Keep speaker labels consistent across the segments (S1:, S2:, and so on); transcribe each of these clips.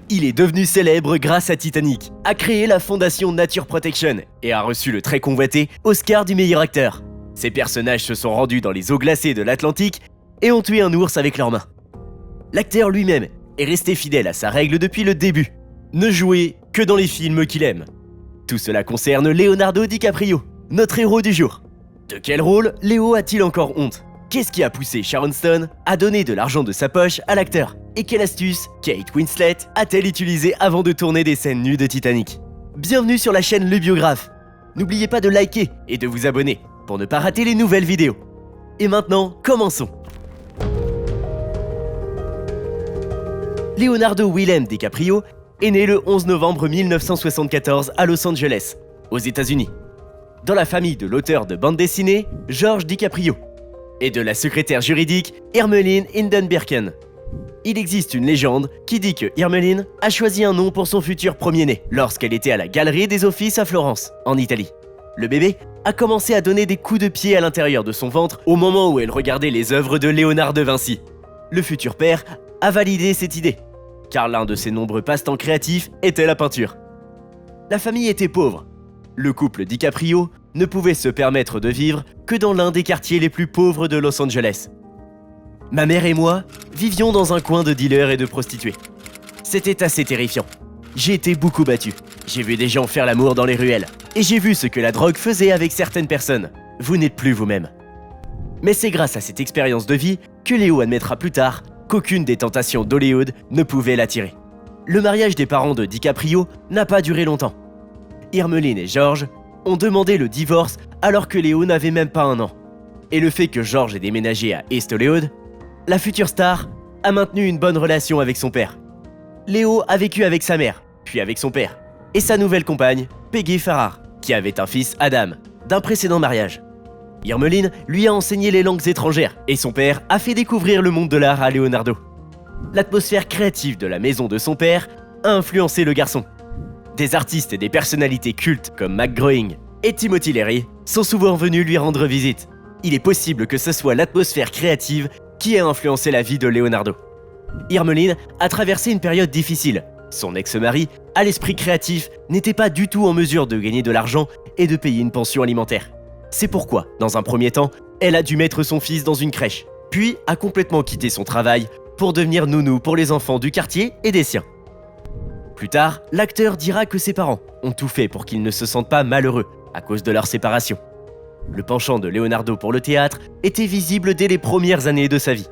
S1: Il est devenu célèbre grâce à Titanic, a créé la fondation Nature Protection et a reçu le très convoité Oscar du meilleur acteur. Ses personnages se sont rendus dans les eaux glacées de l'Atlantique et ont tué un ours avec leurs mains. L'acteur lui-même est resté fidèle à sa règle depuis le début, ne jouer que dans les films qu'il aime. Tout cela concerne Leonardo DiCaprio, notre héros du jour. De quel rôle Léo a-t-il encore honte? Qu'est-ce qui a poussé Sharon Stone à donner de l'argent de sa poche à l'acteur? Et quelle astuce Kate Winslet a-t-elle utilisée avant de tourner des scènes nues de Titanic? Bienvenue sur la chaîne Le Biographe. N'oubliez pas de liker et de vous abonner pour ne pas rater les nouvelles vidéos. Et maintenant, commençons. Leonardo Willem DiCaprio est né le 11 novembre 1974 à Los Angeles, aux États-Unis, dans la famille de l'auteur de bande dessinée George DiCaprio et de la secrétaire juridique Irmelin Hindenburken. Il existe une légende qui dit que Irmelin a choisi un nom pour son futur premier-né lorsqu'elle était à la Galerie des Offices à Florence, en Italie. Le bébé a commencé à donner des coups de pied à l'intérieur de son ventre au moment où elle regardait les œuvres de Léonard de Vinci. Le futur père a validé cette idée, car l'un de ses nombreux passe-temps créatifs était la peinture. La famille était pauvre. Le couple DiCaprio ne pouvait se permettre de vivre que dans l'un des quartiers les plus pauvres de Los Angeles. Ma mère et moi vivions dans un coin de dealers et de prostituées. C'était assez terrifiant. J'ai été beaucoup battu. J'ai vu des gens faire l'amour dans les ruelles. Et j'ai vu ce que la drogue faisait avec certaines personnes. Vous n'êtes plus vous-même. Mais c'est grâce à cette expérience de vie que Léo admettra plus tard qu'aucune des tentations d'Hollywood ne pouvait l'attirer. Le mariage des parents de DiCaprio n'a pas duré longtemps. Irmelin et George ont demandé le divorce alors que Léo n'avait même pas 1 an. Et le fait que George ait déménagé à East Hollywood, la future star a maintenu une bonne relation avec son père. Léo a vécu avec sa mère, puis avec son père, et sa nouvelle compagne, Peggy Farrar, qui avait un fils, Adam, d'un précédent mariage. Irmelin lui a enseigné les langues étrangères, et son père a fait découvrir le monde de l'art à Leonardo. L'atmosphère créative de la maison de son père a influencé le garçon. Des artistes et des personnalités cultes comme Mac Groening et Timothy Leary sont souvent venus lui rendre visite. Il est possible que ce soit l'atmosphère créative qui a influencé la vie de Leonardo. Irmelin a traversé une période difficile. Son ex-mari, à l'esprit créatif, n'était pas du tout en mesure de gagner de l'argent et de payer une pension alimentaire. C'est pourquoi, dans un premier temps, elle a dû mettre son fils dans une crèche, puis a complètement quitté son travail pour devenir nounou pour les enfants du quartier et des siens. Plus tard, l'acteur dira que ses parents ont tout fait pour qu'il ne se sente pas malheureux à cause de leur séparation. Le penchant de Leonardo pour le théâtre était visible dès les premières années de sa vie.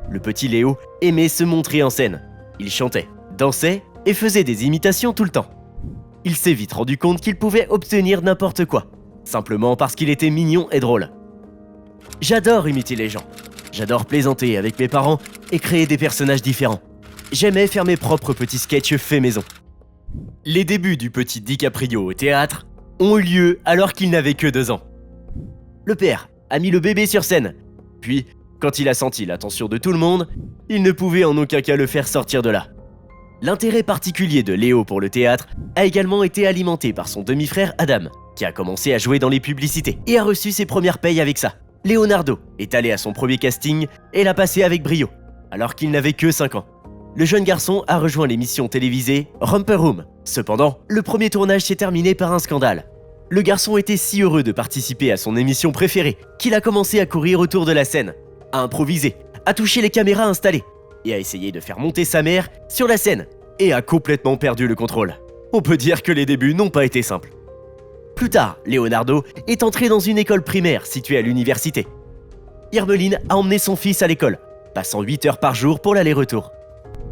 S1: Le petit Léo aimait se montrer en scène. Il chantait, dansait et faisait des imitations tout le temps. Il s'est vite rendu compte qu'il pouvait obtenir n'importe quoi, simplement parce qu'il était mignon et drôle. J'adore imiter les gens. J'adore plaisanter avec mes parents et créer des personnages différents. J'aimais faire mes propres petits sketchs faits maison. Les débuts du petit DiCaprio au théâtre ont eu lieu alors qu'il n'avait que 2 ans. Le père a mis le bébé sur scène, puis, quand il a senti l'attention de tout le monde, il ne pouvait en aucun cas le faire sortir de là. L'intérêt particulier de Léo pour le théâtre a également été alimenté par son demi-frère Adam, qui a commencé à jouer dans les publicités et a reçu ses premières payes avec ça. Leonardo est allé à son premier casting et l'a passé avec brio, alors qu'il n'avait que 5 ans. Le jeune garçon a rejoint l'émission télévisée Romper Room. Cependant, le premier tournage s'est terminé par un scandale. Le garçon était si heureux de participer à son émission préférée qu'il a commencé à courir autour de la scène, à improviser, à toucher les caméras installées et à essayer de faire monter sa mère sur la scène et a complètement perdu le contrôle. On peut dire que les débuts n'ont pas été simples. Plus tard, Leonardo est entré dans une école primaire située à l'université. Irmelin a emmené son fils à l'école, passant 8 heures par jour pour l'aller-retour.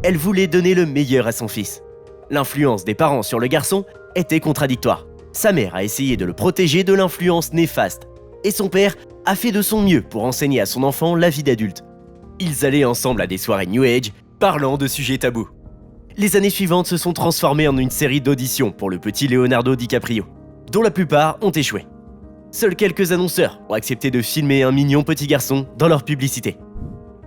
S1: Elle voulait donner le meilleur à son fils. L'influence des parents sur le garçon était contradictoire. Sa mère a essayé de le protéger de l'influence néfaste, et son père a fait de son mieux pour enseigner à son enfant la vie d'adulte. Ils allaient ensemble à des soirées New Age, parlant de sujets tabous. Les années suivantes se sont transformées en une série d'auditions pour le petit Leonardo DiCaprio, dont la plupart ont échoué. Seuls quelques annonceurs ont accepté de filmer un mignon petit garçon dans leur publicité.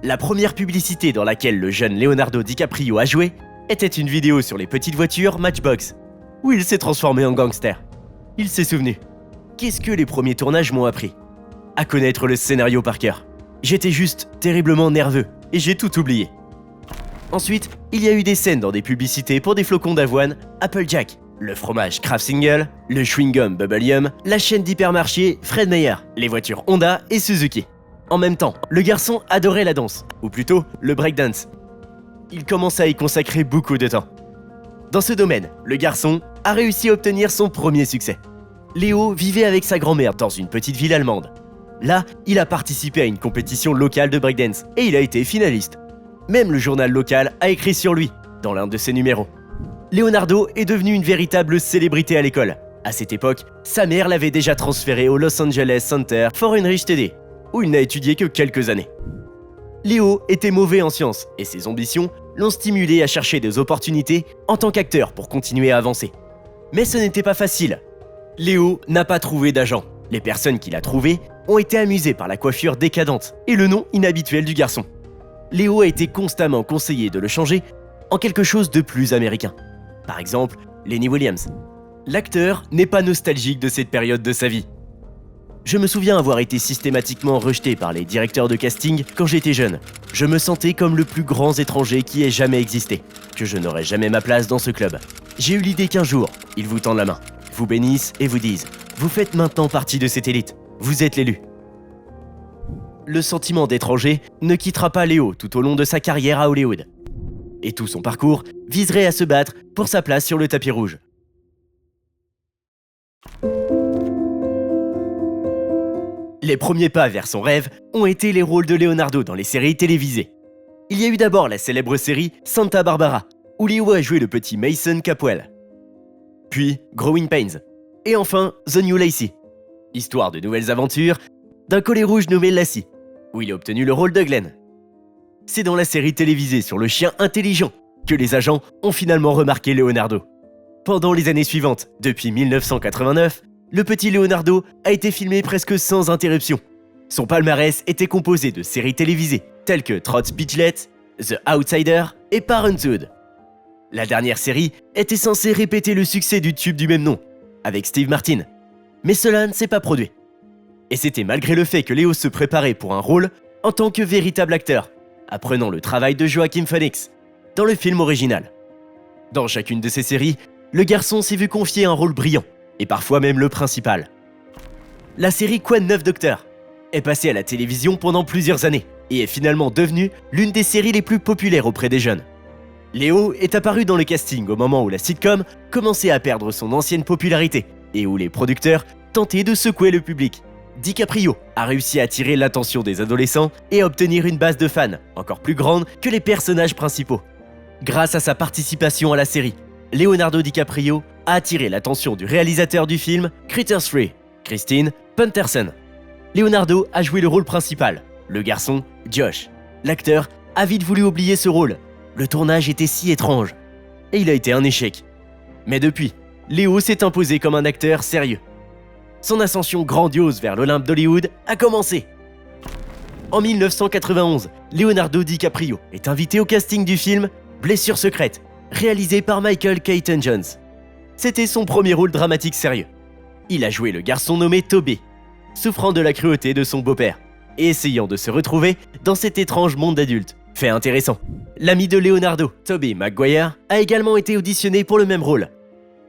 S1: La première publicité dans laquelle le jeune Leonardo DiCaprio a joué était une vidéo sur les petites voitures Matchbox, où il s'est transformé en gangster. Il s'est souvenu. Qu'est-ce que les premiers tournages m'ont appris? À connaître le scénario par cœur. J'étais juste terriblement nerveux et j'ai tout oublié. Ensuite, il y a eu des scènes dans des publicités pour des flocons d'avoine, Applejack, le fromage Kraft Single, le chewing-gum Bubble Yum, la chaîne d'hypermarché Fred Meyer, les voitures Honda et Suzuki. En même temps, le garçon adorait la danse, ou plutôt le breakdance. Il commence à y consacrer beaucoup de temps. Dans ce domaine, le garçon a réussi à obtenir son premier succès. Léo vivait avec sa grand-mère dans une petite ville allemande. Là, il a participé à une compétition locale de breakdance et il a été finaliste. Même le journal local a écrit sur lui, dans l'un de ses numéros. Leonardo est devenu une véritable célébrité à l'école. À cette époque, sa mère l'avait déjà transféré au Los Angeles Center for Heinrich Teddy, où il n'a étudié que quelques années. Léo était mauvais en sciences et ses ambitions l'ont stimulé à chercher des opportunités en tant qu'acteur pour continuer à avancer. Mais ce n'était pas facile. Léo n'a pas trouvé d'agent. Les personnes qu'il a trouvées ont été amusées par la coiffure décadente et le nom inhabituel du garçon. Léo a été constamment conseillé de le changer en quelque chose de plus américain. Par exemple, Lenny Williams. L'acteur n'est pas nostalgique de cette période de sa vie. Je me souviens avoir été systématiquement rejeté par les directeurs de casting quand j'étais jeune. Je me sentais comme le plus grand étranger qui ait jamais existé, que je n'aurais jamais ma place dans ce club. J'ai eu l'idée qu'un jour, ils vous tendent la main, vous bénissent et vous disent « Vous faites maintenant partie de cette élite, vous êtes l'élu ». Le sentiment d'étranger ne quittera pas Léo tout au long de sa carrière à Hollywood. Et tout son parcours viserait à se battre pour sa place sur le tapis rouge. Les premiers pas vers son rêve ont été les rôles de Leonardo dans les séries télévisées. Il y a eu d'abord la célèbre série Santa Barbara, où Léo a joué le petit Mason Capwell. Puis Growing Pains. Et enfin The New Lassie, histoire de nouvelles aventures d'un collet rouge nommé Lassie, où il a obtenu le rôle de Glenn. C'est dans la série télévisée sur le chien intelligent que les agents ont finalement remarqué Leonardo. Pendant les années suivantes, depuis 1989, le petit Leonardo a été filmé presque sans interruption. Son palmarès était composé de séries télévisées telles que Trot Speechlet, The Outsider et Parenthood. La dernière série était censée répéter le succès du tube du même nom, avec Steve Martin. Mais cela ne s'est pas produit. Et c'était malgré le fait que Léo se préparait pour un rôle en tant que véritable acteur, apprenant le travail de Joaquin Phoenix dans le film original. Dans chacune de ces séries, le garçon s'est vu confier un rôle brillant, et parfois même le principal. La série Quoi de neuf Docteur est passée à la télévision pendant plusieurs années et est finalement devenue l'une des séries les plus populaires auprès des jeunes. Léo est apparu dans le casting au moment où la sitcom commençait à perdre son ancienne popularité et où les producteurs tentaient de secouer le public. DiCaprio a réussi à attirer l'attention des adolescents et à obtenir une base de fans encore plus grande que les personnages principaux. Grâce à sa participation à la série, Leonardo DiCaprio a attiré l'attention du réalisateur du film Critters 3, Christine Punterson. Leonardo a joué le rôle principal, le garçon Josh. L'acteur a vite voulu oublier ce rôle. Le tournage était si étrange. Et il a été un échec. Mais depuis, Léo s'est imposé comme un acteur sérieux. Son ascension grandiose vers l'Olympe d'Hollywood a commencé. En 1991, Leonardo DiCaprio est invité au casting du film Blessure secrète, réalisé par Michael Keaton Jones. C'était son premier rôle dramatique sérieux. Il a joué le garçon nommé Toby, souffrant de la cruauté de son beau-père et essayant de se retrouver dans cet étrange monde d'adulte. Fait intéressant, l'ami de Leonardo, Tobey Maguire, a également été auditionné pour le même rôle.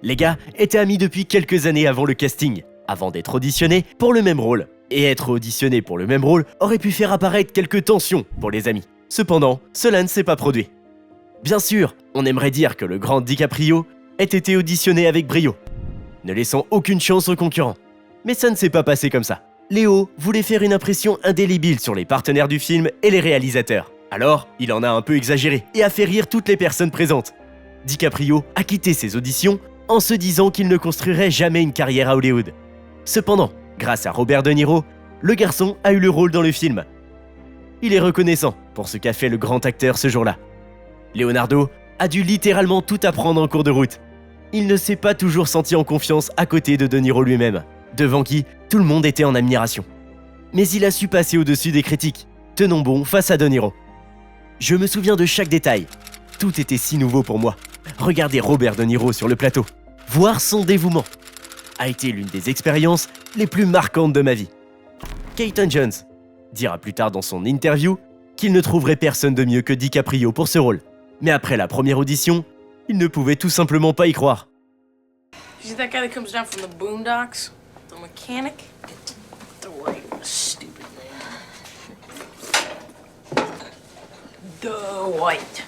S1: Les gars étaient amis depuis quelques années avant le casting, avant d'être auditionnés pour le même rôle. Et être auditionné pour le même rôle aurait pu faire apparaître quelques tensions pour les amis. Cependant, cela ne s'est pas produit. Bien sûr, on aimerait dire que le grand DiCaprio ait été auditionné avec brio, ne laissant aucune chance aux concurrents. Mais ça ne s'est pas passé comme ça. Léo voulait faire une impression indélébile sur les partenaires du film et les réalisateurs. Alors, il en a un peu exagéré et a fait rire toutes les personnes présentes. DiCaprio a quitté ses auditions en se disant qu'il ne construirait jamais une carrière à Hollywood. Cependant, grâce à Robert De Niro, le garçon a eu le rôle dans le film. Il est reconnaissant pour ce qu'a fait le grand acteur ce jour-là. Leonardo a dû littéralement tout apprendre en cours de route. Il ne s'est pas toujours senti en confiance à côté de De Niro lui-même, devant qui tout le monde était en admiration. Mais il a su passer au-dessus des critiques, tenant bon face à De Niro. Je me souviens de chaque détail. Tout était si nouveau pour moi. Regarder Robert De Niro sur le plateau, voir son dévouement, a été l'une des expériences les plus marquantes de ma vie. Keaton Jones dira plus tard dans son interview qu'il ne trouverait personne de mieux que DiCaprio pour ce rôle. Mais après la première audition, il ne pouvait tout simplement pas y croire.
S2: You see that guy that comes down from the boondocks? The mechanic? Stupid man. Dwight.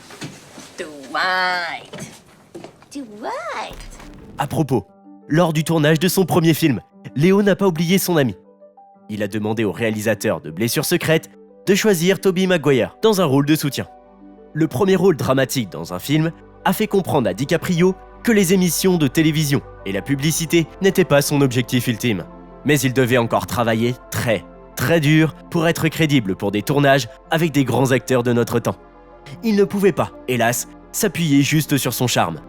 S1: À propos, lors du tournage de son premier film, Léo n'a pas oublié son ami. Il a demandé au réalisateur de Blessures secrètes de choisir Tobey Maguire dans un rôle de soutien. Le premier rôle dramatique dans un film a fait comprendre à DiCaprio que les émissions de télévision et la publicité n'étaient pas son objectif ultime. Mais il devait encore travailler très dur pour être crédible pour des tournages avec des grands acteurs de notre temps. Il ne pouvait pas, hélas, s'appuyer juste sur son charme.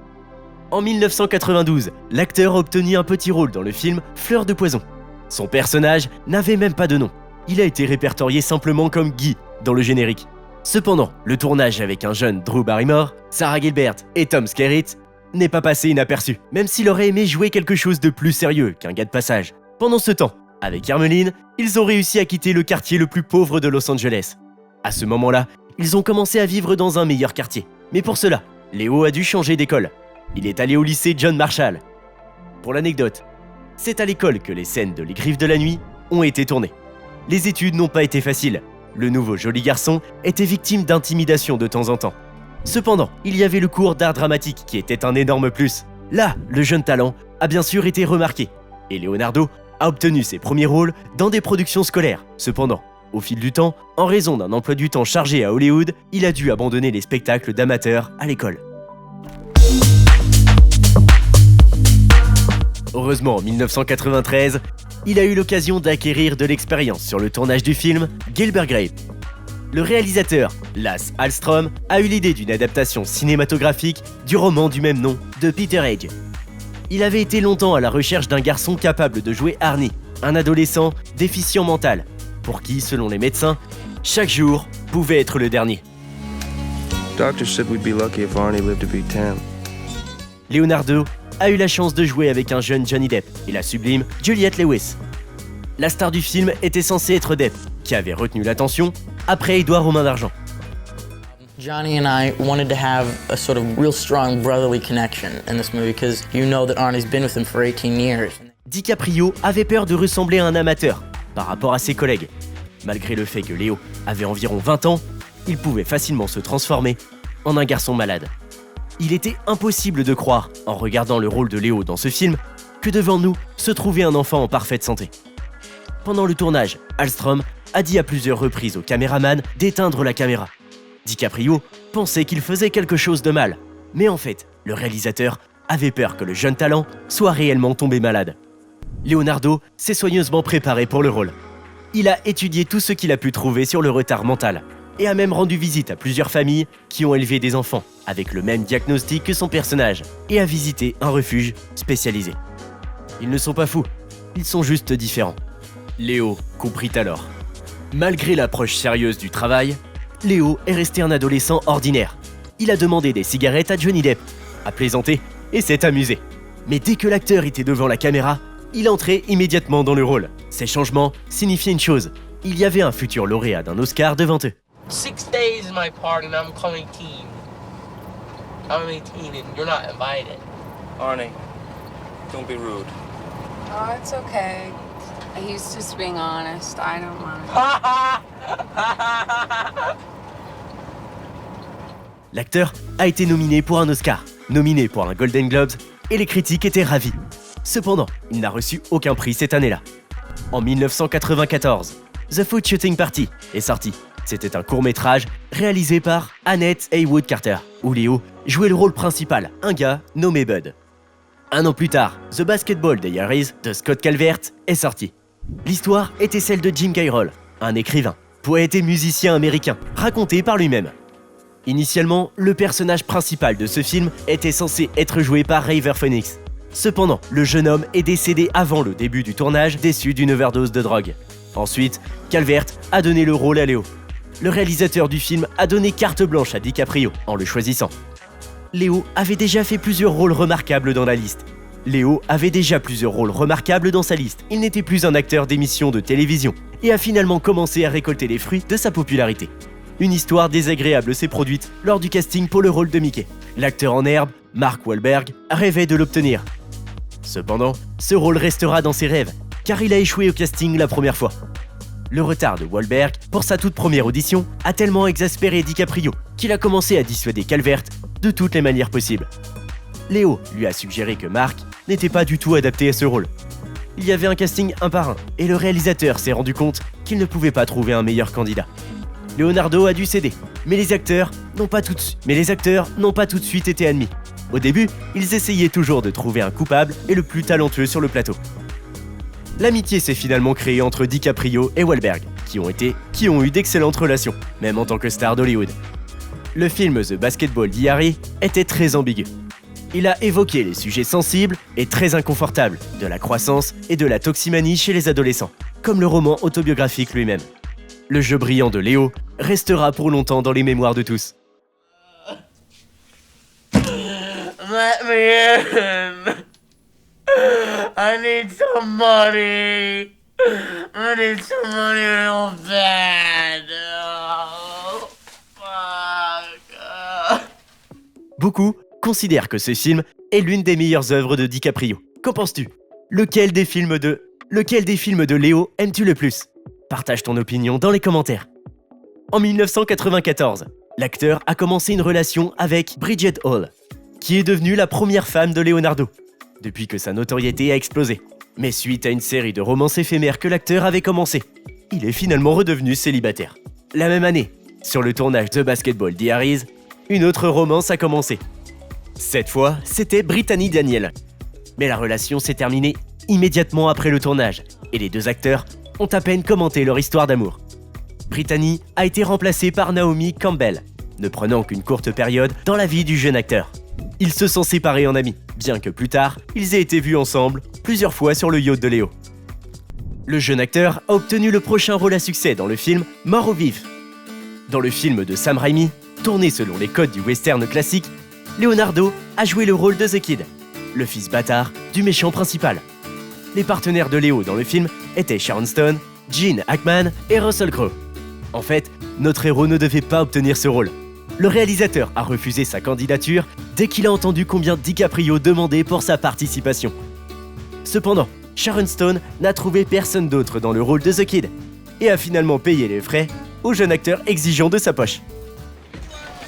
S1: En 1992, l'acteur a obtenu un petit rôle dans le film Fleur de poison. Son personnage n'avait même pas de nom. Il a été répertorié simplement comme Guy dans le générique. Cependant, le tournage avec un jeune Drew Barrymore, Sarah Gilbert et Tom Skerritt n'est pas passé inaperçu, même s'il aurait aimé jouer quelque chose de plus sérieux qu'un gars de passage. Pendant ce temps, avec Hermeline, ils ont réussi à quitter le quartier le plus pauvre de Los Angeles. À ce moment-là, ils ont commencé à vivre dans un meilleur quartier. Mais pour cela, Léo a dû changer d'école. Il est allé au lycée John Marshall. Pour l'anecdote, c'est à l'école que les scènes de Les Griffes de la Nuit ont été tournées. Les études n'ont pas été faciles. Le nouveau joli garçon était victime d'intimidation de temps en temps. Cependant, il y avait le cours d'art dramatique qui était un énorme plus. Là, le jeune talent a bien sûr été remarqué. Et Leonardo a obtenu ses premiers rôles dans des productions scolaires. Cependant, au fil du temps, en raison d'un emploi du temps chargé à Hollywood, il a dû abandonner les spectacles d'amateurs à l'école. Heureusement, en 1993, il a eu l'occasion d'acquérir de l'expérience sur le tournage du film Gilbert Grape. Le réalisateur, Lasse Hallström, a eu l'idée d'une adaptation cinématographique du roman du même nom de Peter Edge. Il avait été longtemps à la recherche d'un garçon capable de jouer Arnie, un adolescent déficient mental, pour qui, selon les médecins, chaque jour pouvait être le dernier.
S3: Doctor said we'd be lucky if Arnie lived to be 10.
S1: Leonardo a eu la chance de jouer avec un jeune Johnny Depp et la sublime Juliette Lewis. La star du film était censée être Depp, qui avait retenu l'attention après Édouard aux mains d'argent.
S4: Johnny and I wanted to have a sort of real strong brotherly connection in this movie because you know that Arnie's been with him for 18 years.
S1: DiCaprio avait peur de ressembler à un amateur par rapport à ses collègues. Malgré le fait que Léo avait environ 20 ans, il pouvait facilement se transformer en un garçon malade. Il était impossible de croire, en regardant le rôle de Léo dans ce film, que devant nous se trouvait un enfant en parfaite santé. Pendant le tournage, Hallström a dit à plusieurs reprises au caméraman d'éteindre la caméra. DiCaprio pensait qu'il faisait quelque chose de mal, mais en fait, le réalisateur avait peur que le jeune talent soit réellement tombé malade. Leonardo s'est soigneusement préparé pour le rôle. Il a étudié tout ce qu'il a pu trouver sur le retard mental et a même rendu visite à plusieurs familles qui ont élevé des enfants avec le même diagnostic que son personnage et a visité un refuge spécialisé. Ils ne sont pas fous, ils sont juste différents. Léo comprit alors. Malgré l'approche sérieuse du travail, Léo est resté un adolescent ordinaire. Il a demandé des cigarettes à Johnny Depp, a plaisanté et s'est amusé. Mais dès que l'acteur était devant la caméra, il entrait immédiatement dans le rôle. Ces changements signifiaient une chose, il y avait un futur lauréat d'un Oscar devant eux.
S5: 6 days is my party and I'm coming teen. I'm 18 and you're not invited.
S3: Arnie, don't be rude.
S6: Oh, it's okay. He's just being honest. I don't mind.
S1: L'acteur a été nominé pour un Oscar, nominé pour un Golden Globes et les critiques étaient ravis. Cependant, il n'a reçu aucun prix cette année-là. En 1994, The Foot Shooting Party est sorti. C'était un court-métrage réalisé par Annette Haywood Carter, où Léo jouait le rôle principal, un gars nommé Bud. Un an plus tard, The Basketball Diaries de Scott Calvert est sorti. L'histoire était celle de Jim Carroll, un écrivain, poète et musicien américain, raconté par lui-même. Initialement, le personnage principal de ce film était censé être joué par River Phoenix. Cependant, le jeune homme est décédé avant le début du tournage, déçu d'une overdose de drogue. Ensuite, Calvert a donné le rôle à Léo. Le réalisateur du film a donné carte blanche à DiCaprio en le choisissant. Léo avait déjà fait plusieurs rôles remarquables dans la liste. Il n'était plus un acteur d'émission de télévision et a finalement commencé à récolter les fruits de sa popularité. une histoire désagréable s'est produite lors du casting pour le rôle de Mickey. L'acteur en herbe, Mark Wahlberg, rêvait de l'obtenir. Cependant, ce rôle restera dans ses rêves, car il a échoué au casting la première fois. Le retard de Wahlberg pour sa toute première audition a tellement exaspéré DiCaprio qu'il a commencé à dissuader Calvert de toutes les manières possibles. Léo lui a suggéré que Mark n'était pas du tout adapté à ce rôle. Il y avait un casting un par un, et le réalisateur s'est rendu compte qu'il ne pouvait pas trouver un meilleur candidat. Leonardo a dû céder, mais les acteurs n'ont pas tout de suite été admis. Au début, ils essayaient toujours de trouver un coupable et le plus talentueux sur le plateau. L'amitié s'est finalement créée entre DiCaprio et Wahlberg, qui ont eu d'excellentes relations, même en tant que stars d'Hollywood. Le film The Basketball Diaries était très ambigu. Il a évoqué les sujets sensibles et très inconfortables de la croissance et de la toximanie chez les adolescents, comme le roman autobiographique lui-même. Le jeu brillant de Léo restera pour longtemps dans les mémoires de tous.
S5: Let me in. I need some money. I need some money real bad. Oh, fuck.
S1: Beaucoup considèrent que ce film est l'une des meilleures œuvres de DiCaprio. Qu'en penses-tu ? Lequel des films de Léo aimes-tu le plus ? Partage ton opinion dans les commentaires. En 1994, l'acteur a commencé une relation avec Bridget Hall, qui est devenue la première femme de Leonardo, depuis que sa notoriété a explosé. Mais suite à une série de romances éphémères que l'acteur avait commencé, il est finalement redevenu célibataire. La même année, sur le tournage de Basketball Diaries, une autre romance a commencé. Cette fois, c'était Brittany Daniel. Mais la relation s'est terminée immédiatement après le tournage, et les deux acteurs ont à peine commenté leur histoire d'amour. Brittany a été remplacée par Naomi Campbell, ne prenant qu'une courte période dans la vie du jeune acteur. Ils se sont séparés en amis, bien que plus tard, ils aient été vus ensemble plusieurs fois sur le yacht de Léo. Le jeune acteur a obtenu le prochain rôle à succès dans le film Mort au vif. Dans le film de Sam Raimi, tourné selon les codes du western classique, Leonardo a joué le rôle de The Kid, le fils bâtard du méchant principal. Les partenaires de Léo dans le film étaient Sharon Stone, Gene Hackman et Russell Crowe. En fait, notre héros ne devait pas obtenir ce rôle. Le réalisateur a refusé sa candidature dès qu'il a entendu combien DiCaprio demandait pour sa participation. Cependant, Sharon Stone n'a trouvé personne d'autre dans le rôle de The Kid et a finalement payé les frais au jeune acteur exigeant de sa poche.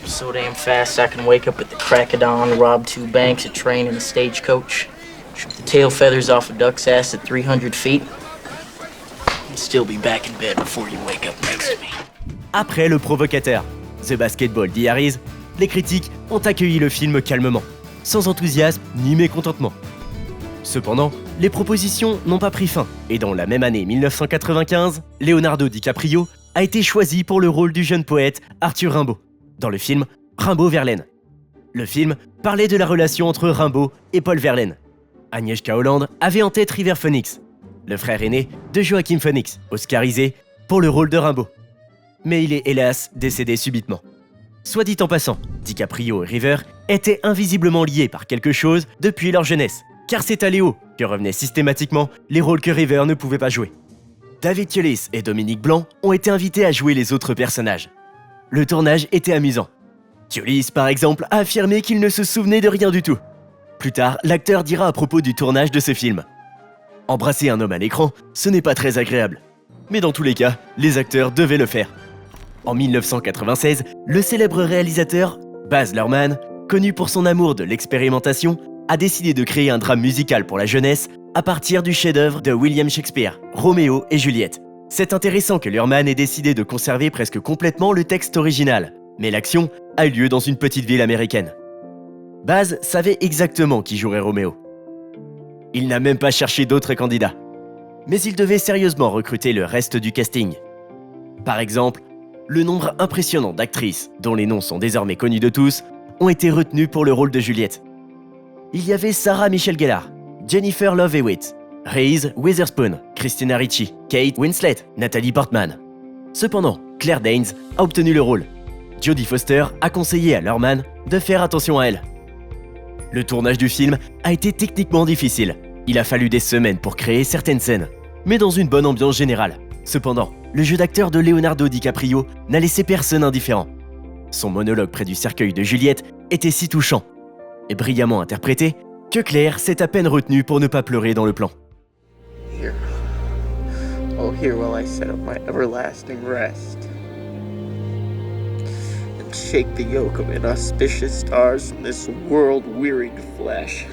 S4: So damn fast I can wake up at the crack of dawn, rob 2 banks, a train, and a stagecoach, shoot the tail feathers off a duck's ass at 300 feet, and still be back in bed before you wake up next to me.
S1: Après le provocateur, The Basketball Diaries, les critiques ont accueilli le film calmement, sans enthousiasme ni mécontentement. Cependant, les propositions n'ont pas pris fin, et dans la même année 1995, Leonardo DiCaprio a été choisi pour le rôle du jeune poète Arthur Rimbaud, dans le film Rimbaud Verlaine. Le film parlait de la relation entre Rimbaud et Paul Verlaine. Agnieszka Holland avait en tête River Phoenix, le frère aîné de Joaquin Phoenix, oscarisé pour le rôle de Rimbaud. Mais il est hélas décédé subitement. Soit dit en passant, DiCaprio et River étaient invisiblement liés par quelque chose depuis leur jeunesse, car c'est à Léo que revenaient systématiquement les rôles que River ne pouvait pas jouer. David Thewlis et Dominique Blanc ont été invités à jouer les autres personnages. Le tournage était amusant. Thewlis, par exemple, a affirmé qu'il ne se souvenait de rien du tout. Plus tard, l'acteur dira à propos du tournage de ce film: « Embrasser un homme à l'écran, ce n'est pas très agréable. Mais dans tous les cas, les acteurs devaient le faire. » En 1996, le célèbre réalisateur Baz Luhrmann, connu pour son amour de l'expérimentation, a décidé de créer un drame musical pour la jeunesse à partir du chef-d'œuvre de William Shakespeare, Roméo et Juliette. C'est intéressant que Luhrmann ait décidé de conserver presque complètement le texte original, mais l'action a eu lieu dans une petite ville américaine. Baz savait exactement qui jouerait Roméo. Il n'a même pas cherché d'autres candidats. Mais il devait sérieusement recruter le reste du casting. Par exemple, le nombre impressionnant d'actrices, dont les noms sont désormais connus de tous, ont été retenues pour le rôle de Juliette. Il y avait Sarah Michelle Gellar, Jennifer Love Hewitt, Reese Witherspoon, Christina Ricci, Kate Winslet, Natalie Portman. Cependant, Claire Danes a obtenu le rôle. Jodie Foster a conseillé à Luhrmann de faire attention à elle. Le tournage du film a été techniquement difficile. Il a fallu des semaines pour créer certaines scènes, mais dans une bonne ambiance générale. Cependant, le jeu d'acteur de Leonardo DiCaprio n'a laissé personne indifférent. Son monologue près du cercueil de Juliette était si touchant et brillamment interprété que Claire s'est à peine retenue pour ne pas pleurer dans le plan.
S5: Here. Oh, here while I set up my everlasting rest. And shake the yoke of inauspicious stars from this world-wearied flesh.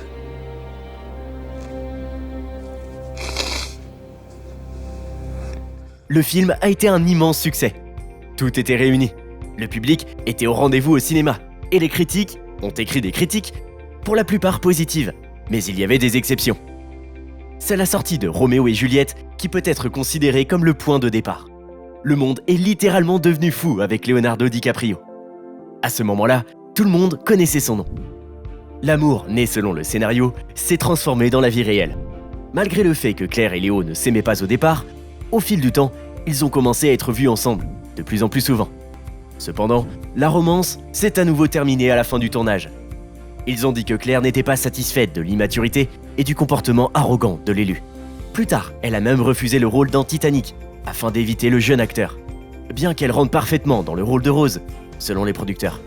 S1: Le film a été un immense succès. Tout était réuni. Le public était au rendez-vous au cinéma. Et les critiques ont écrit des critiques, pour la plupart positives. Mais il y avait des exceptions. C'est la sortie de Roméo et Juliette qui peut être considérée comme le point de départ. Le monde est littéralement devenu fou avec Leonardo DiCaprio. À ce moment-là, tout le monde connaissait son nom. L'amour, né selon le scénario, s'est transformé dans la vie réelle. Malgré le fait que Claire et Léo ne s'aimaient pas au départ, au fil du temps, ils ont commencé à être vus ensemble, de plus en plus souvent. Cependant, la romance s'est à nouveau terminée à la fin du tournage. Ils ont dit que Claire n'était pas satisfaite de l'immaturité et du comportement arrogant de l'élu. Plus tard, elle a même refusé le rôle dans Titanic, afin d'éviter le jeune acteur. Bien qu'elle rentre parfaitement dans le rôle de Rose, selon les producteurs.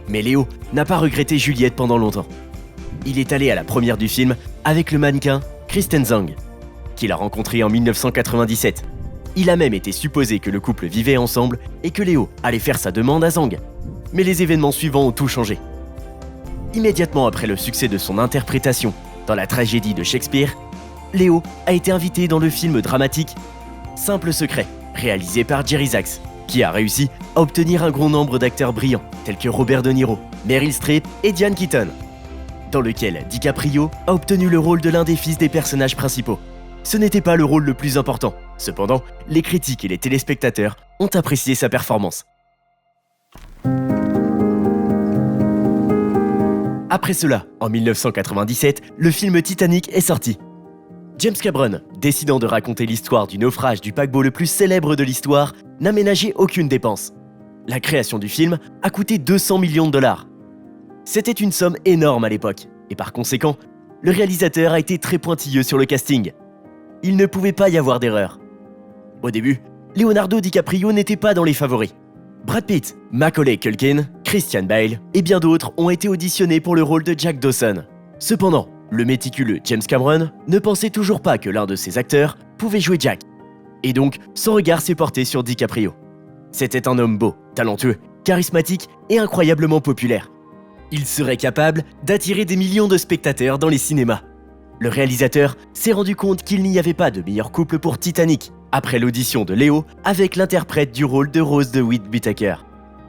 S1: Mais Léo n'a pas regretté Juliette pendant longtemps. Il est allé à la première du film avec le mannequin Kristen Zhang, qu'il a rencontré en 1997. Il a même été supposé que le couple vivait ensemble et que Léo allait faire sa demande à Zhang. Mais les événements suivants ont tout changé. Immédiatement après le succès de son interprétation dans la tragédie de Shakespeare, Léo a été invité dans le film dramatique Simple Secret, réalisé par Jerry Zaks, qui a réussi à obtenir un grand nombre d'acteurs brillants, tels que Robert De Niro, Meryl Streep et Diane Keaton, dans lequel DiCaprio a obtenu le rôle de l'un des fils des personnages principaux. Ce n'était pas le rôle le plus important, cependant, les critiques et les téléspectateurs ont apprécié sa performance. Après cela, en 1997, le film Titanic est sorti. James Cameron, décidant de raconter l'histoire du naufrage du paquebot le plus célèbre de l'histoire, n'a ménagé aucune dépense. La création du film a coûté 200 millions de dollars. C'était une somme énorme à l'époque, et par conséquent, le réalisateur a été très pointilleux sur le casting. Il ne pouvait pas y avoir d'erreur. Au début, Leonardo DiCaprio n'était pas dans les favoris. Brad Pitt, Macaulay Culkin, Christian Bale et bien d'autres ont été auditionnés pour le rôle de Jack Dawson. Cependant, le méticuleux James Cameron ne pensait toujours pas que l'un de ses acteurs pouvait jouer Jack. Et donc, son regard s'est porté sur DiCaprio. C'était un homme beau, talentueux, charismatique et incroyablement populaire. Il serait capable d'attirer des millions de spectateurs dans les cinémas. Le réalisateur s'est rendu compte qu'il n'y avait pas de meilleur couple pour Titanic, après l'audition de Léo avec l'interprète du rôle de Rose DeWitt Whittaker,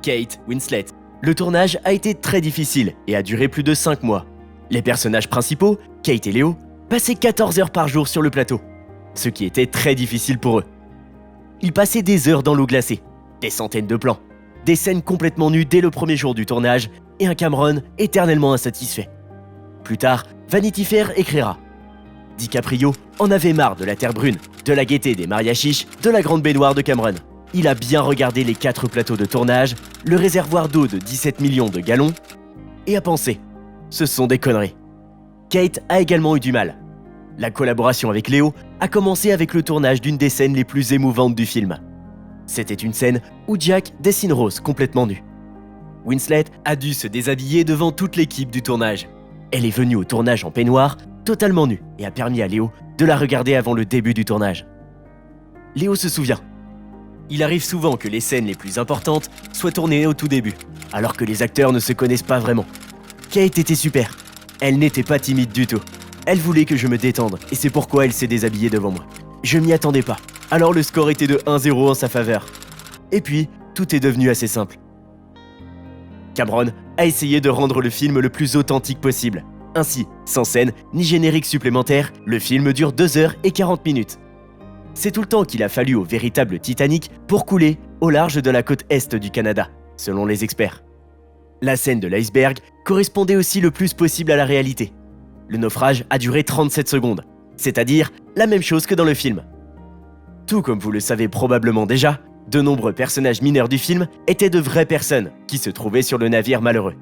S1: Kate Winslet. Le tournage a été très difficile et a duré plus de 5 mois. Les personnages principaux, Kate et Léo, passaient 14 heures par jour sur le plateau, ce qui était très difficile pour eux. Ils passaient des heures dans l'eau glacée, des centaines de plans, des scènes complètement nues dès le premier jour du tournage et un Cameron éternellement insatisfait. Plus tard, Vanity Fair écrira « DiCaprio en avait marre de la terre brune, de la gaieté des mariachiches, de la grande baignoire de Cameron. Il a bien regardé les 4 plateaux de tournage, le réservoir d'eau de 17 millions de gallons, et a pensé « ce sont des conneries ». Kate a également eu du mal. La collaboration avec Léo a commencé avec le tournage d'une des scènes les plus émouvantes du film. C'était une scène où Jack dessine Rose complètement nue. Winslet a dû se déshabiller devant toute l'équipe du tournage. Elle est venue au tournage en peignoir, totalement nue, et a permis à Léo de la regarder avant le début du tournage. Léo se souvient. Il arrive souvent que les scènes les plus importantes soient tournées au tout début, alors que les acteurs ne se connaissent pas vraiment. Kate était super. Elle n'était pas timide du tout. Elle voulait que je me détende, et c'est pourquoi elle s'est déshabillée devant moi. Je m'y attendais pas. Alors le score était de 1-0 en sa faveur. Et puis, tout est devenu assez simple. Cameron a essayé de rendre le film le plus authentique possible. Ainsi, sans scène ni générique supplémentaire, le film dure 2 heures et 40 minutes. C'est tout le temps qu'il a fallu au véritable Titanic pour couler au large de la côte est du Canada, selon les experts. La scène de l'iceberg correspondait aussi le plus possible à la réalité. Le naufrage a duré 37 secondes, c'est-à-dire la même chose que dans le film. Tout comme vous le savez probablement déjà, de nombreux personnages mineurs du film étaient de vraies personnes qui se trouvaient sur le navire malheureux.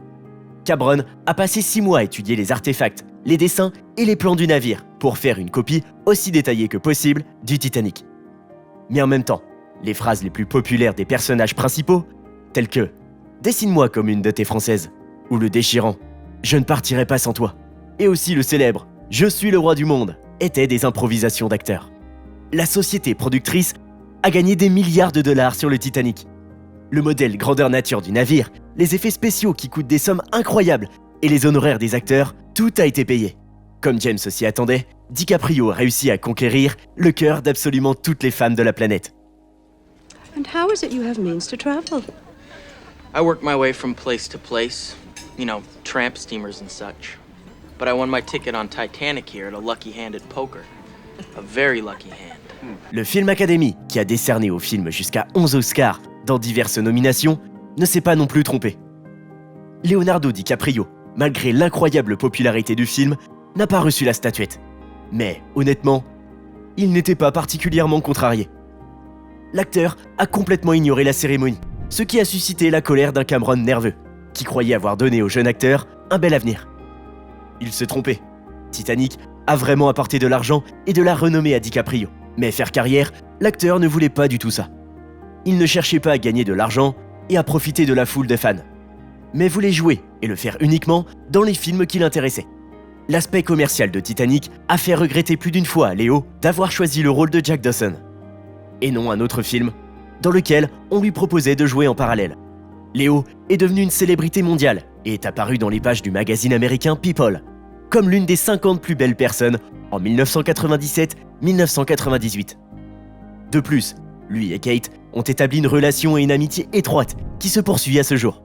S1: Cameron a passé 6 mois à étudier les artefacts, les dessins et les plans du navire pour faire une copie aussi détaillée que possible du Titanic. Mais en même temps, Les phrases les plus populaires des personnages principaux, telles que « Dessine-moi comme une de tes françaises » ou le déchirant « Je ne partirai pas sans toi » et aussi le célèbre « Je suis le roi du monde » étaient des improvisations d'acteurs. La société productrice a gagné des milliards de dollars sur le Titanic. Le modèle grandeur nature du navire, les effets spéciaux qui coûtent des sommes incroyables et les honoraires des acteurs, tout a été payé. Comme James s'y attendait, DiCaprio a réussi à conquérir le cœur d'absolument toutes les femmes de la planète.
S7: And how is it you have means to travel?
S4: I worked my way from place to place. You know, tramp steamers and such. But I won my ticket on Titanic here at a lucky-handed poker. A very lucky hand.
S1: Le Film Academy, qui a décerné au film jusqu'à 11 Oscars dans diverses nominations, ne s'est pas non plus trompé. Leonardo DiCaprio, malgré l'incroyable popularité du film, n'a pas reçu la statuette. Mais, honnêtement, il n'était pas particulièrement contrarié. L'acteur a complètement ignoré la cérémonie, ce qui a suscité la colère d'un Cameron nerveux, qui croyait avoir donné au jeune acteur un bel avenir. Il se trompait. Titanic a vraiment apporté de l'argent et de la renommée à DiCaprio. Mais faire carrière, l'acteur ne voulait pas du tout ça. Il ne cherchait pas à gagner de l'argent et à profiter de la foule de fans, mais voulait jouer et le faire uniquement dans les films qui l'intéressaient. L'aspect commercial de Titanic a fait regretter plus d'une fois à Léo d'avoir choisi le rôle de Jack Dawson, et non un autre film dans lequel on lui proposait de jouer en parallèle. Léo est devenu une célébrité mondiale et est apparu dans les pages du magazine américain People, comme l'une des 50 plus belles personnes en 1997-1998. De plus, lui et Kate ont établi une relation et une amitié étroite qui se poursuit à ce jour.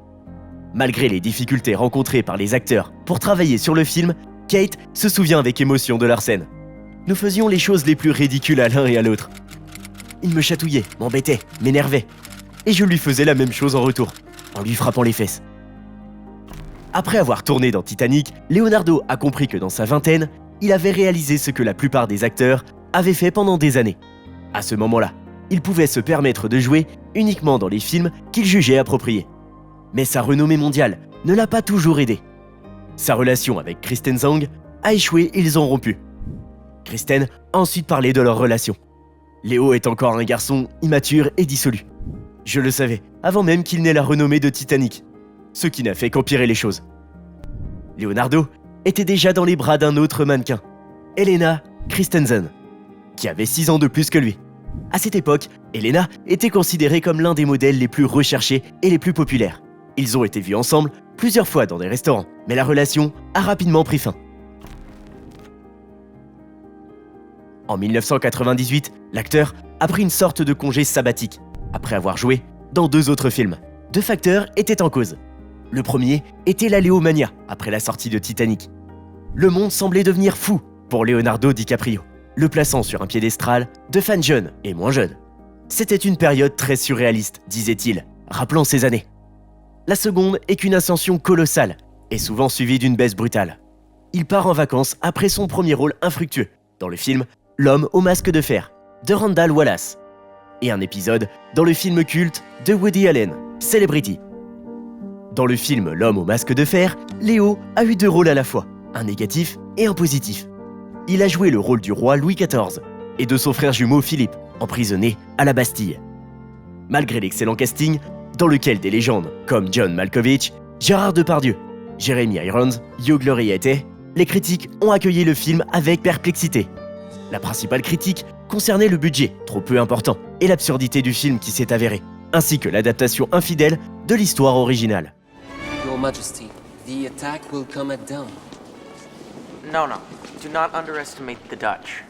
S1: Malgré les difficultés rencontrées par les acteurs pour travailler sur le film, Kate se souvient avec émotion de leur scène. Nous faisions les choses les plus ridicules à l'un et à l'autre. Il me chatouillait, m'embêtait, m'énervait. Et je lui faisais la même chose en retour, en lui frappant les fesses. Après avoir tourné dans Titanic, Leonardo a compris que dans sa vingtaine, il avait réalisé ce que la plupart des acteurs avaient fait pendant des années. À ce moment-là, il pouvait se permettre de jouer uniquement dans les films qu'il jugeait appropriés. Mais sa renommée mondiale ne l'a pas toujours aidé. Sa relation avec Kristen Zhang a échoué et ils ont rompu. Kristen a ensuite parlé de leur relation. Léo est encore un garçon immature et dissolu. Je le savais, avant même qu'il n'ait la renommée de Titanic, ce qui n'a fait qu'empirer les choses. Leonardo était déjà dans les bras d'un autre mannequin, Helena Christensen, qui avait 6 ans de plus que lui. À cette époque, Helena était considérée comme l'un des modèles les plus recherchés et les plus populaires. Ils ont été vus ensemble plusieurs fois dans des restaurants, mais la relation a rapidement pris fin. En 1998, l'acteur a pris une sorte de congé sabbatique, après avoir joué dans 2 autres films. 2 facteurs étaient en cause. Le premier était la Léomania, après la sortie de Titanic. Le monde semblait devenir fou pour Leonardo DiCaprio, le plaçant sur un piédestal de fans jeunes et moins jeunes. C'était une période très surréaliste, disait-il, rappelant ces années. La seconde est qu'une ascension colossale est souvent suivie d'une baisse brutale. Il part en vacances après son premier rôle infructueux dans le film L'homme au masque de fer de Randall Wallace et un épisode dans le film culte de Woody Allen, Celebrity. Dans le film L'homme au masque de fer, Léo a eu 2 rôles à la fois, un négatif et un positif. Il a joué le rôle du roi Louis XIV et de son frère jumeau Philippe, emprisonné à la Bastille. Malgré l'excellent casting, dans lequel des légendes comme John Malkovich, Gérard Depardieu, Jeremy Irons, Hugh Laurie étaient, les critiques ont accueilli le film avec perplexité. La principale critique concernait le budget, trop peu important, et l'absurdité du film qui s'est avérée, ainsi que l'adaptation infidèle de l'histoire originale.
S8: Your Majesty, the attack will come at dawn.
S5: No, do not underestimate the Dutch.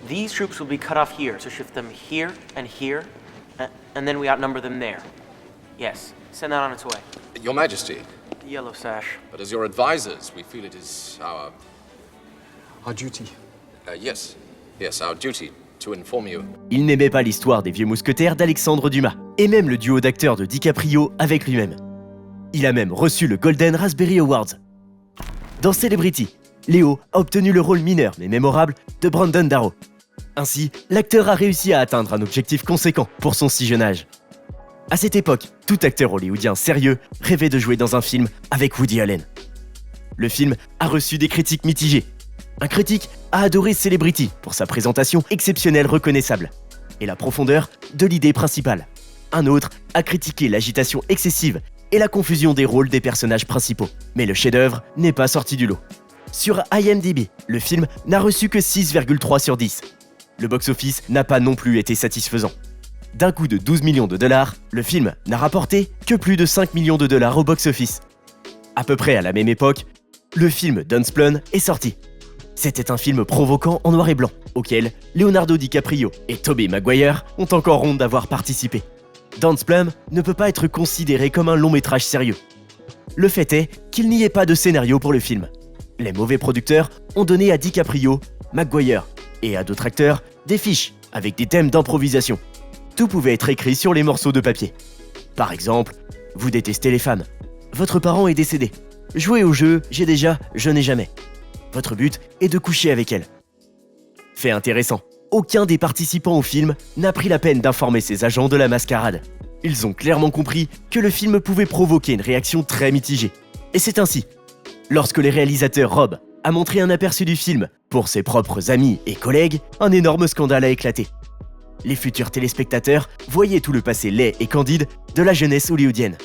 S5: These troops will be cut off here, so shift them here, and then we outnumber them there. Yes, send that on its way.
S9: Your Majesty,
S5: The yellow sash.
S9: but as your advisors, we feel it is
S8: Our duty.
S9: yes, our duty to inform you.
S1: Il n'aimait pas l'histoire des vieux mousquetaires d'Alexandre Dumas, et même le duo d'acteurs de DiCaprio avec lui-même. Il a même reçu le Golden Raspberry Awards. Dans Celebrity, Léo a obtenu le rôle mineur mais mémorable de Brandon Darrow. Ainsi, l'acteur a réussi à atteindre un objectif conséquent pour son si jeune âge. À cette époque, tout acteur hollywoodien sérieux rêvait de jouer dans un film avec Woody Allen. Le film a reçu des critiques mitigées. Un critique a adoré Celebrity pour sa présentation exceptionnelle reconnaissable et la profondeur de l'idée principale. Un autre a critiqué l'agitation excessive et la confusion des rôles des personnages principaux. Mais le chef-d'œuvre n'est pas sorti du lot. Sur IMDb, le film n'a reçu que 6,3 sur 10. Le box-office n'a pas non plus été satisfaisant. D'un coût de 12 millions de dollars, le film n'a rapporté que plus de 5 millions de dollars au box-office. À peu près à la même époque, le film Don't Splun est sorti. C'était un film provoquant en noir et blanc, auquel Leonardo DiCaprio et Tobey Maguire ont encore honte d'avoir participé. Don't Splun ne peut pas être considéré comme un long métrage sérieux. Le fait est qu'il n'y ait pas de scénario pour le film. Les mauvais producteurs ont donné à DiCaprio, Maguire et à d'autres acteurs des fiches avec des thèmes d'improvisation. Tout pouvait être écrit sur les morceaux de papier. Par exemple, vous détestez les femmes. Votre parent est décédé. Jouez au jeu, j'ai déjà, je n'ai jamais. Votre but est de coucher avec elle. Fait intéressant, aucun des participants au film n'a pris la peine d'informer ses agents de la mascarade. Ils ont clairement compris que le film pouvait provoquer une réaction très mitigée. Et c'est ainsi. Lorsque le réalisateur Rob a montré un aperçu du film pour ses propres amis et collègues, un énorme scandale a éclaté. Les futurs téléspectateurs voyaient tout le passé laid et candide de la jeunesse hollywoodienne.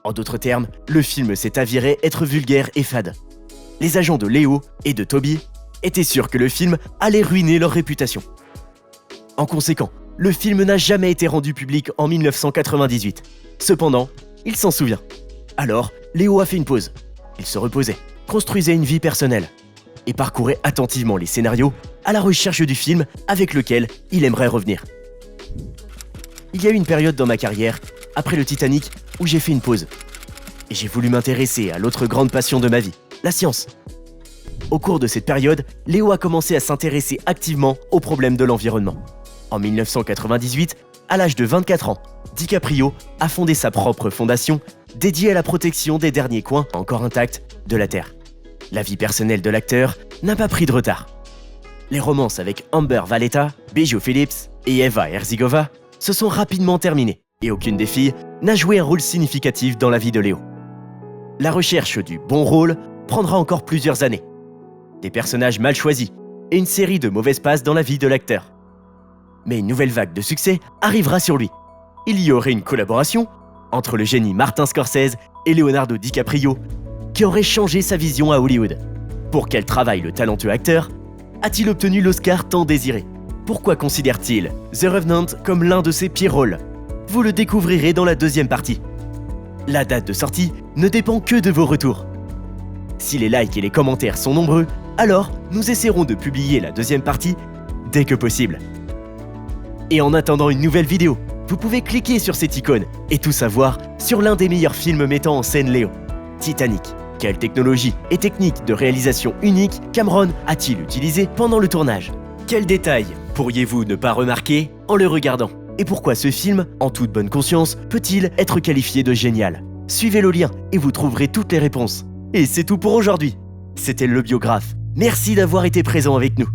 S1: En d'autres termes, le film s'est avéré être vulgaire et fade. Les agents de Leo et de Toby étaient sûrs que le film allait ruiner leur réputation. En conséquent, le film n'a jamais été rendu public en 1998. Cependant, il s'en souvient. Alors, Leo a fait une pause. Il se reposait, construisait une vie personnelle et parcourait attentivement les scénarios à la recherche du film avec lequel il aimerait revenir. Il y a eu une période dans ma carrière, après le Titanic, où j'ai fait une pause. Et j'ai voulu m'intéresser à l'autre grande passion de ma vie, la science. Au cours de cette période, Léo a commencé à s'intéresser activement aux problèmes de l'environnement. En 1998, à l'âge de 24 ans, DiCaprio a fondé sa propre fondation dédiée à la protection des derniers coins encore intacts de la Terre. La vie personnelle de l'acteur n'a pas pris de retard. Les romances avec Amber Valletta, Bijou Phillips et Eva Herzigova se sont rapidement terminées et aucune des filles n'a joué un rôle significatif dans la vie de Léo. La recherche du bon rôle prendra encore plusieurs années. Des personnages mal choisis et une série de mauvaises passes dans la vie de l'acteur. Mais une nouvelle vague de succès arrivera sur lui. Il y aurait une collaboration entre le génie Martin Scorsese et Leonardo DiCaprio qui aurait changé sa vision à Hollywood. Pour quel travail le talentueux acteur a-t-il obtenu l'Oscar tant désiré? Pourquoi considère-t-il The Revenant comme l'un de ses pires rôles? Vous le découvrirez dans la deuxième partie. La date de sortie ne dépend que de vos retours. Si les likes et les commentaires sont nombreux, alors nous essaierons de publier la deuxième partie dès que possible. Et en attendant une nouvelle vidéo, vous pouvez cliquer sur cette icône et tout savoir sur l'un des meilleurs films mettant en scène Léo, Titanic. Quelle technologie et technique de réalisation unique Cameron a-t-il utilisé pendant le tournage? Quels détails pourriez-vous ne pas remarquer en le regardant? Et pourquoi ce film, en toute bonne conscience, peut-il être qualifié de génial? Suivez le lien et vous trouverez toutes les réponses. Et c'est tout pour aujourd'hui. C'était le biographe. Merci d'avoir été présent avec nous.